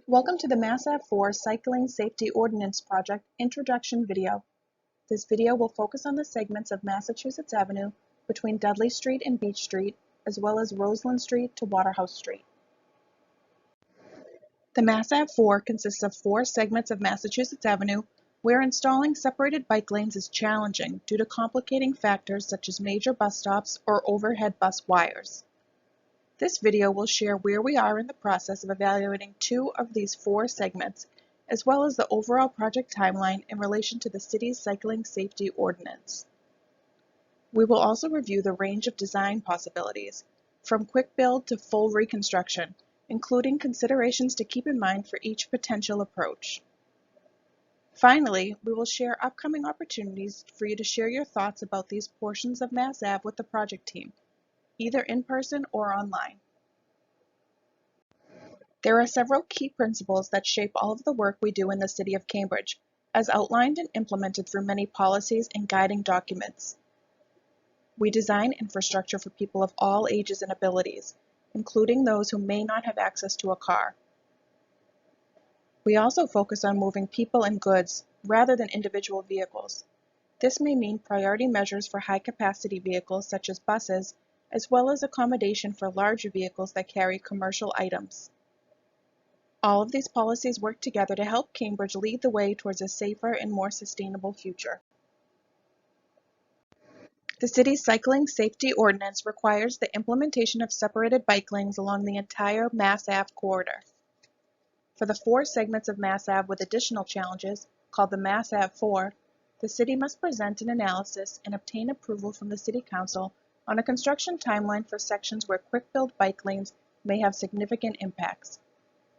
Welcome to the MassAve4 Cycling Safety Ordinance Project Introduction video. This video will focus on the segments of Massachusetts Avenue between Dudley Street and Beach Street, as well as Roseland Street to Waterhouse Street. The MassAve4 consists of 4 segments of Massachusetts Avenue where installing separated bike lanes is challenging due to complicating factors such as major bus stops or overhead bus wires. This video will share where we are in the process of evaluating 2 of these 4 segments, as well as the overall project timeline in relation to the city's cycling safety ordinance. We will also review the range of design possibilities, from quick build to full reconstruction, including considerations to keep in mind for each potential approach. Finally, we will share upcoming opportunities for you to share your thoughts about these portions of MassAve with the project team, either in person or online. There are several key principles that shape all of the work we do in the City of Cambridge, as outlined and implemented through many policies and guiding documents. We design infrastructure for people of all ages and abilities, including those who may not have access to a car. We also focus on moving people and goods rather than individual vehicles. This may mean priority measures for high-capacity vehicles such as buses, as well as accommodation for larger vehicles that carry commercial items. All of these policies work together to help Cambridge lead the way towards a safer and more sustainable future. The city's cycling safety ordinance requires the implementation of separated bike lanes along the entire MassAve corridor. For the 4 segments of MassAve with additional challenges, called the MassAve4, the city must present an analysis and obtain approval from the City Council on a construction timeline for sections where quick-build bike lanes may have significant impacts.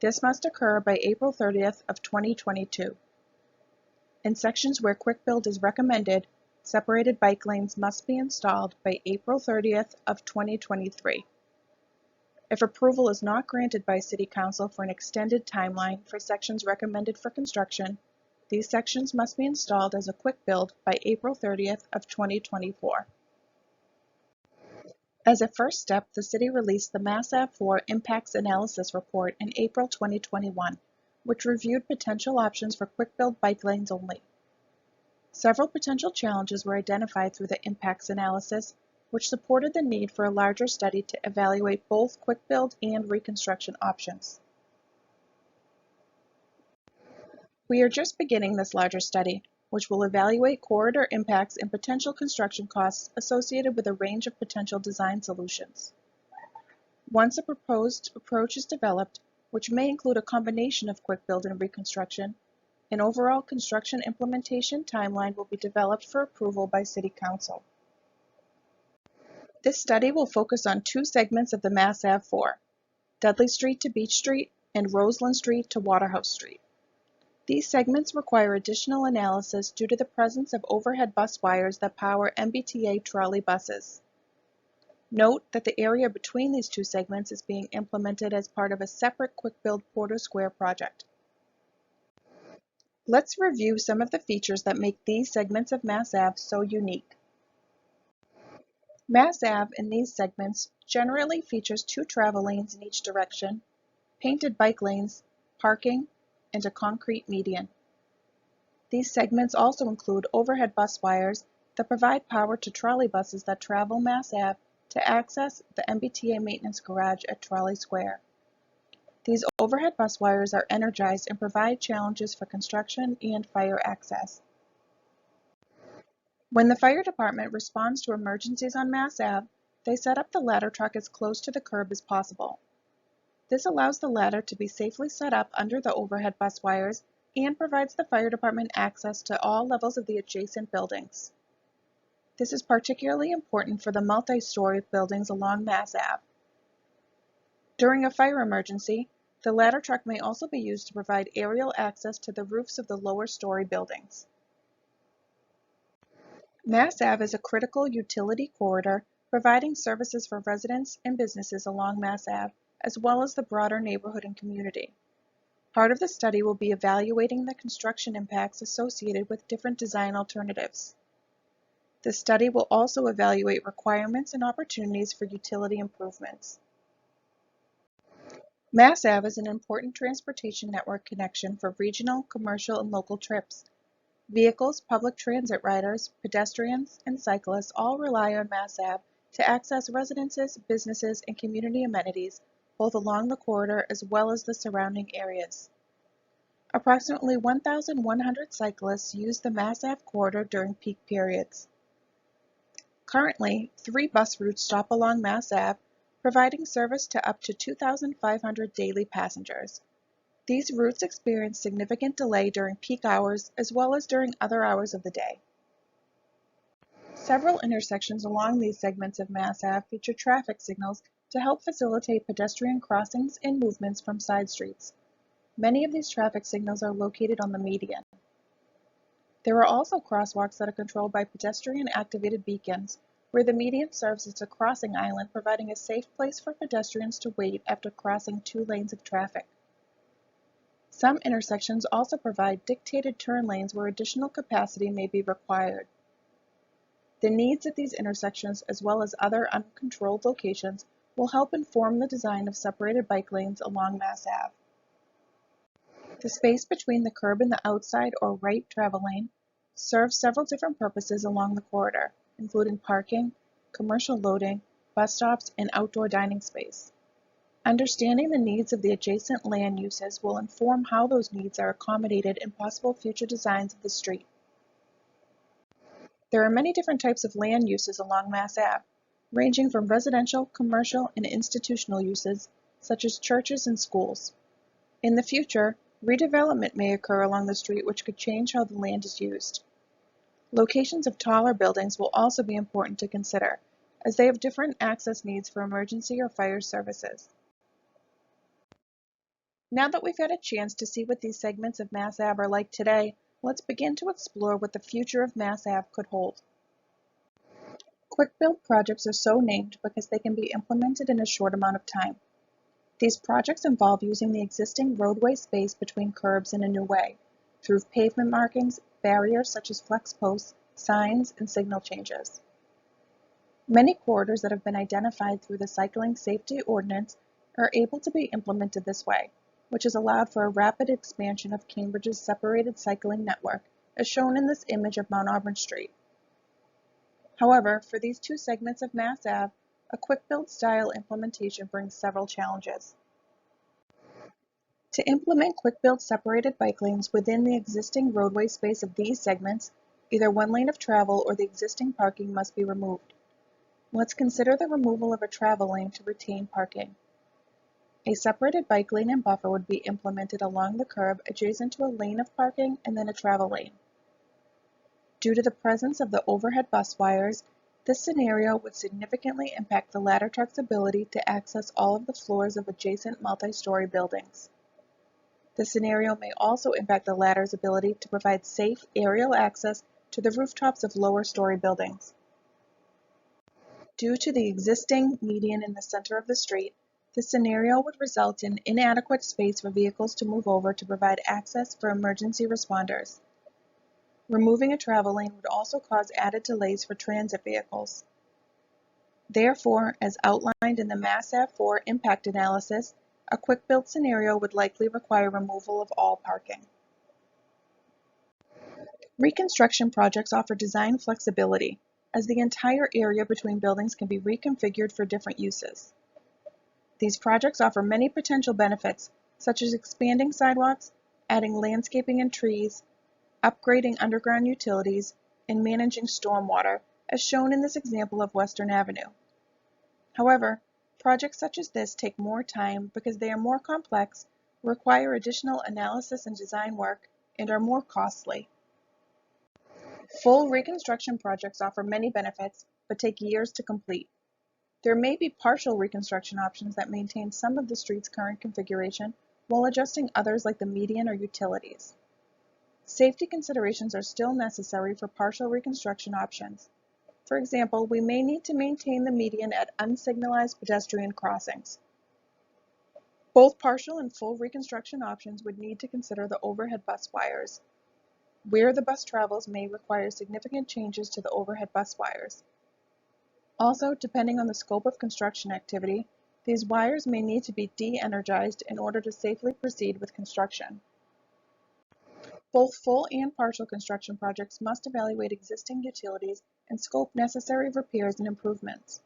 This must occur by April 30th of 2022. In sections where quick build is recommended, separated bike lanes must be installed by April 30th of 2023. If approval is not granted by City Council for an extended timeline for sections recommended for construction, these sections must be installed as a quick build by April 30th of 2024. As a first step, the city released the MassAve4 Impacts Analysis Report in April 2021, which reviewed potential options for quick-build bike lanes only. Several potential challenges were identified through the impacts analysis, which supported the need for a larger study to evaluate both quick-build and reconstruction options. We are just beginning this larger study, which will evaluate corridor impacts and potential construction costs associated with a range of potential design solutions. Once a proposed approach is developed, which may include a combination of quick build and reconstruction, an overall construction implementation timeline will be developed for approval by City Council. This study will focus on 2 segments of the MassAve4, Dudley Street to Beach Street and Roseland Street to Waterhouse Street. These segments require additional analysis due to the presence of overhead bus wires that power MBTA trolley buses. Note that the area between these 2 segments is being implemented as part of a separate quick-build Porter Square project. Let's review some of the features that make these segments of MassAve so unique. MassAve in these segments generally features 2 travel lanes in each direction, painted bike lanes, parking, and a concrete median. These segments also include overhead bus wires that provide power to trolley buses that travel MassAve to access the MBTA maintenance garage at Trolley Square. These overhead bus wires are energized and provide challenges for construction and fire access. When the fire department responds to emergencies on MassAve, they set up the ladder truck as close to the curb as possible. This allows the ladder to be safely set up under the overhead bus wires and provides the fire department access to all levels of the adjacent buildings. This is particularly important for the multi-story buildings along MassAve. During a fire emergency, the ladder truck may also be used to provide aerial access to the roofs of the lower story buildings. MassAve is a critical utility corridor providing services for residents and businesses along MassAve, as well as the broader neighborhood and community. Part of the study will be evaluating the construction impacts associated with different design alternatives. The study will also evaluate requirements and opportunities for utility improvements. MassAve is an important transportation network connection for regional, commercial, and local trips. Vehicles, public transit riders, pedestrians, and cyclists all rely on MassAve to access residences, businesses, and community amenities both along the corridor as well as the surrounding areas. Approximately 1,100 cyclists use the MassAve corridor during peak periods. Currently, 3 bus routes stop along MassAve, providing service to up to 2,500 daily passengers. These routes experience significant delay during peak hours as well as during other hours of the day. Several intersections along these segments of MassAve feature traffic signals to help facilitate pedestrian crossings and movements from side streets. Many of these traffic signals are located on the median. There are also crosswalks that are controlled by pedestrian-activated beacons, where the median serves as a crossing island, providing a safe place for pedestrians to wait after crossing 2 lanes of traffic. Some intersections also provide dictated turn lanes where additional capacity may be required. The needs at these intersections, as well as other uncontrolled locations, will help inform the design of separated bike lanes along MassAve. The space between the curb and the outside or right travel lane serves several different purposes along the corridor, including parking, commercial loading, bus stops, and outdoor dining space. Understanding the needs of the adjacent land uses will inform how those needs are accommodated in possible future designs of the street. There are many different types of land uses along MassAve, ranging from residential, commercial, and institutional uses, such as churches and schools. In the future, redevelopment may occur along the street which could change how the land is used. Locations of taller buildings will also be important to consider, as they have different access needs for emergency or fire services. Now that we've had a chance to see what these segments of MassAve are like today, let's begin to explore what the future of MassAve could hold. Quick-build projects are so named because they can be implemented in a short amount of time. These projects involve using the existing roadway space between curbs in a new way, through pavement markings, barriers such as flex posts, signs, and signal changes. Many corridors that have been identified through the Cycling Safety Ordinance are able to be implemented this way, which has allowed for a rapid expansion of Cambridge's separated cycling network, as shown in this image of Mount Auburn Street. However, for these 2 segments of MassAve, a quick-build style implementation brings several challenges. To implement quick-build separated bike lanes within the existing roadway space of these segments, either one lane of travel or the existing parking must be removed. Let's consider the removal of a travel lane to retain parking. A separated bike lane and buffer would be implemented along the curb adjacent to a lane of parking and then a travel lane. Due to the presence of the overhead bus wires, this scenario would significantly impact the ladder truck's ability to access all of the floors of adjacent multi-story buildings. The scenario may also impact the ladder's ability to provide safe aerial access to the rooftops of lower story buildings. Due to the existing median in the center of the street, this scenario would result in inadequate space for vehicles to move over to provide access for emergency responders. Removing a travel lane would also cause added delays for transit vehicles. Therefore, as outlined in the MassAve4 impact analysis, a quick-build scenario would likely require removal of all parking. Reconstruction projects offer design flexibility, as the entire area between buildings can be reconfigured for different uses. These projects offer many potential benefits, such as expanding sidewalks, adding landscaping and trees, upgrading underground utilities, and managing stormwater, as shown in this example of Western Avenue. However, projects such as this take more time because they are more complex, require additional analysis and design work, and are more costly. Full reconstruction projects offer many benefits, but take years to complete. There may be partial reconstruction options that maintain some of the street's current configuration while adjusting others like the median or utilities. Safety considerations are still necessary for partial reconstruction options. For example, we may need to maintain the median at unsignalized pedestrian crossings. Both partial and full reconstruction options would need to consider the overhead bus wires. Where the bus travels may require significant changes to the overhead bus wires. Also, depending on the scope of construction activity, These wires may need to be de-energized in order to safely proceed with construction. Both full and partial construction projects must evaluate existing utilities and scope necessary repairs and improvements.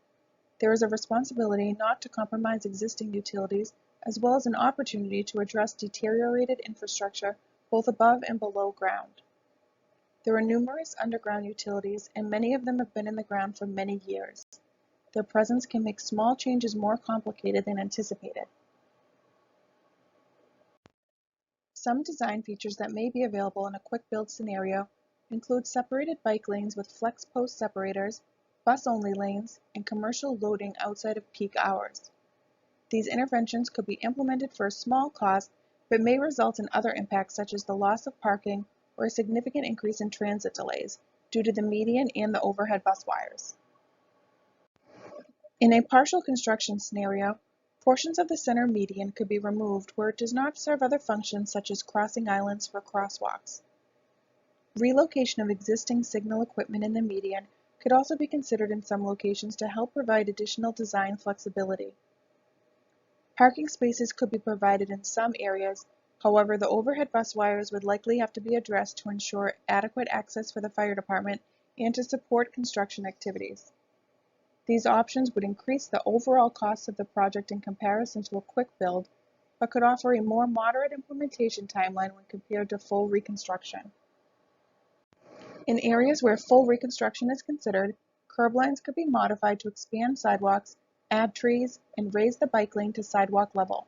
There is a responsibility not to compromise existing utilities, as well as an opportunity to address deteriorated infrastructure both above and below ground. There are numerous underground utilities, and many of them have been in the ground for many years. Their presence can make small changes more complicated than anticipated. Some design features that may be available in a quick build scenario include separated bike lanes with flex post separators, bus-only lanes, and commercial loading outside of peak hours. These interventions could be implemented for a small cost, but may result in other impacts such as the loss of parking or a significant increase in transit delays due to the median and the overhead bus wires. In a partial construction scenario, portions of the center median could be removed where it does not serve other functions such as crossing islands for crosswalks. Relocation of existing signal equipment in the median could also be considered in some locations to help provide additional design flexibility. Parking spaces could be provided in some areas, however, the overhead bus wires would likely have to be addressed to ensure adequate access for the fire department and to support construction activities. These options would increase the overall cost of the project in comparison to a quick build, but could offer a more moderate implementation timeline when compared to full reconstruction. In areas where full reconstruction is considered, curb lines could be modified to expand sidewalks, add trees, and raise the bike lane to sidewalk level.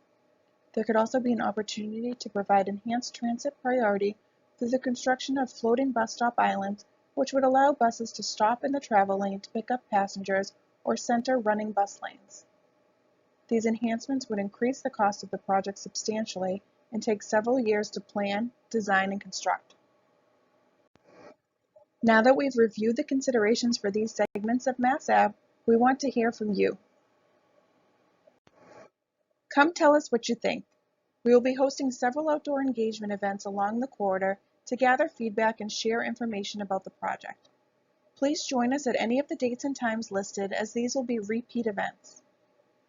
There could also be an opportunity to provide enhanced transit priority through the construction of floating bus stop islands, which would allow buses to stop in the travel lane to pick up passengers or center running bus lanes. These enhancements would increase the cost of the project substantially and take several years to plan, design, and construct. Now that we've reviewed the considerations for these segments of MassAve, we want to hear from you. Come tell us what you think. We will be hosting several outdoor engagement events along the corridor to gather feedback and share information about the project. Please join us at any of the dates and times listed, as these will be repeat events.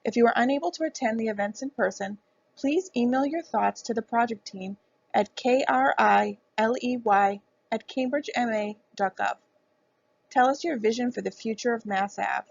If you are unable to attend the events in person, please email your thoughts to the project team at kriley@cambridgema.gov. Tell us your vision for the future of MassAve.